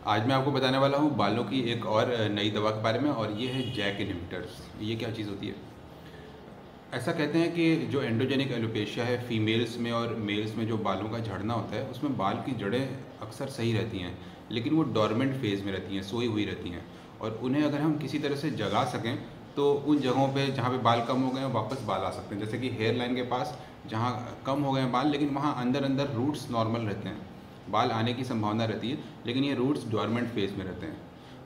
आज मैं आपको बताने वाला हूँ बालों की एक और नई दवा के बारे में, और ये है जैक इनहिबिटर्स। ये क्या चीज़ होती है? ऐसा कहते हैं कि जो एंड्रोजेनिक एलोपेशिया है फीमेल्स में और मेल्स में, जो बालों का झड़ना होता है, उसमें बाल की जड़ें अक्सर सही रहती हैं, लेकिन वो डोरमेंट फेज़ में रहती हैं, सोई हुई रहती हैं। और उन्हें अगर हम किसी तरह से जगा सकें तो उन जगहों पे जहाँ पे बाल कम हो गए हैं वापस बाल आ सकते हैं। जैसे कि हेयर लाइन के पास जहाँ कम हो गए हैं बाल, लेकिन वहाँ अंदर अंदर रूट्स नॉर्मल रहते हैं, बाल आने की संभावना रहती है, लेकिन ये रूट्स डोरमेंट फेज़ में रहते हैं।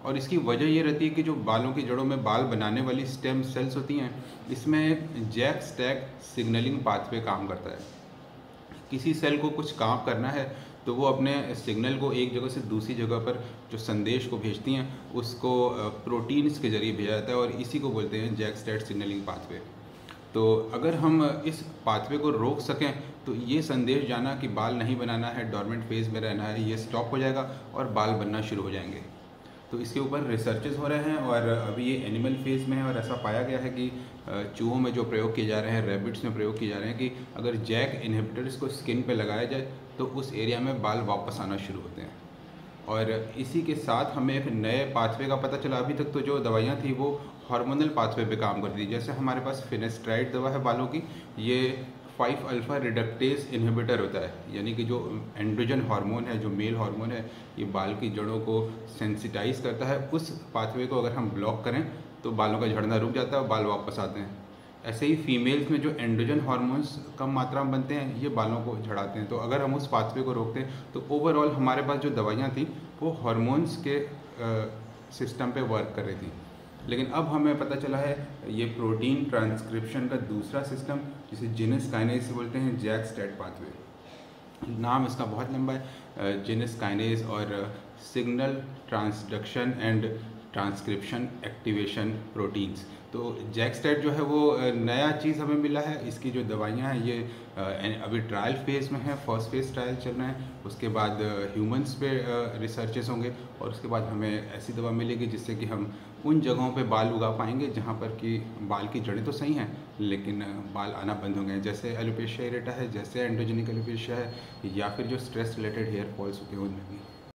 और इसकी वजह ये रहती है कि जो बालों की जड़ों में बाल बनाने वाली स्टेम सेल्स होती हैं, इसमें जैक स्टैक सिग्नलिंग पाथवे काम करता है। किसी सेल को कुछ काम करना है तो वो अपने सिग्नल को एक जगह से दूसरी जगह पर जो संदेश को भेजती हैं, उसको प्रोटीन्स के ज़रिए भेजा जाता है, और इसी को बोलते हैं जैक स्टैक सिग्नलिंग पाथवे। तो अगर हम इस पाथवे को रोक सकें तो ये संदेश जाना कि बाल नहीं बनाना है, डोरमेंट फेज़ में रहना है, ये स्टॉप हो जाएगा और बाल बनना शुरू हो जाएंगे। तो इसके ऊपर रिसर्चेस हो रहे हैं, और अभी ये एनिमल फेज़ में है, और ऐसा पाया गया है कि चूहों में जो प्रयोग किए जा रहे हैं, रैबिट्स में प्रयोग किए जा रहे हैं, कि अगर जैक इनहिबिटर्स को स्किन पे लगाया जाए तो उस एरिया में बाल वापस आना शुरू होते हैं। और इसी के साथ हमें एक नए पाथवे का पता चला। अभी तक तो जो दवाइयाँ थी वो हार्मोनल पाथवे पे काम करती थी। जैसे हमारे पास फिनेस्ट्राइड दवा है बालों की, ये 5 अल्फ़ा रिडक्टेज इनहिबिटर होता है, यानी कि जो एंड्रोजन हार्मोन है, जो मेल हार्मोन है, ये बाल की जड़ों को सेंसिटाइज करता है। उस पाथवे को अगर हम ब्लॉक करें तो बालों का झड़ना रुक जाता है और बाल वापस आते हैं। ऐसे ही फीमेल्स में जो एंड्रोजन हार्मोन्स कम मात्रा में बनते हैं, ये बालों को झड़ाते हैं। तो अगर हम उस पाथवे को रोकते हैं तो ओवरऑल हमारे पास जो दवाइयाँ थी वो हार्मोन्स के सिस्टम पे वर्क कर रही थी। लेकिन अब हमें पता चला है ये प्रोटीन ट्रांसक्रिप्शन का दूसरा सिस्टम, जिसे जीनस काइनेज बोलते हैं, जैक स्टैट पाथवे। नाम इसका बहुत लंबा है, जीनस काइनेज और signal transduction and transcription activation proteins. तो जैकस्टेट जो है वो नया चीज़ हमें मिला है। इसकी जो दवाइयाँ हैं ये अभी ट्रायल फेज़ में है, फर्स्ट फेज़ ट्रायल चल रहे हैं, उसके बाद ह्यूमंस पे रिसर्चेस होंगे, और उसके बाद हमें ऐसी दवा मिलेगी जिससे कि हम उन जगहों पे बाल उगा पाएंगे जहाँ पर कि बाल की जड़ें तो सही हैं लेकिन बाल आना बंद हो गए हैं, जैसे एलोपेशिया एरेटा है, जैसे एंड्रोजेनिक एलोपेशिया है, या फिर जो स्ट्रेस रिलेटेड हेयर फॉल्स होते हैं उनमें भी।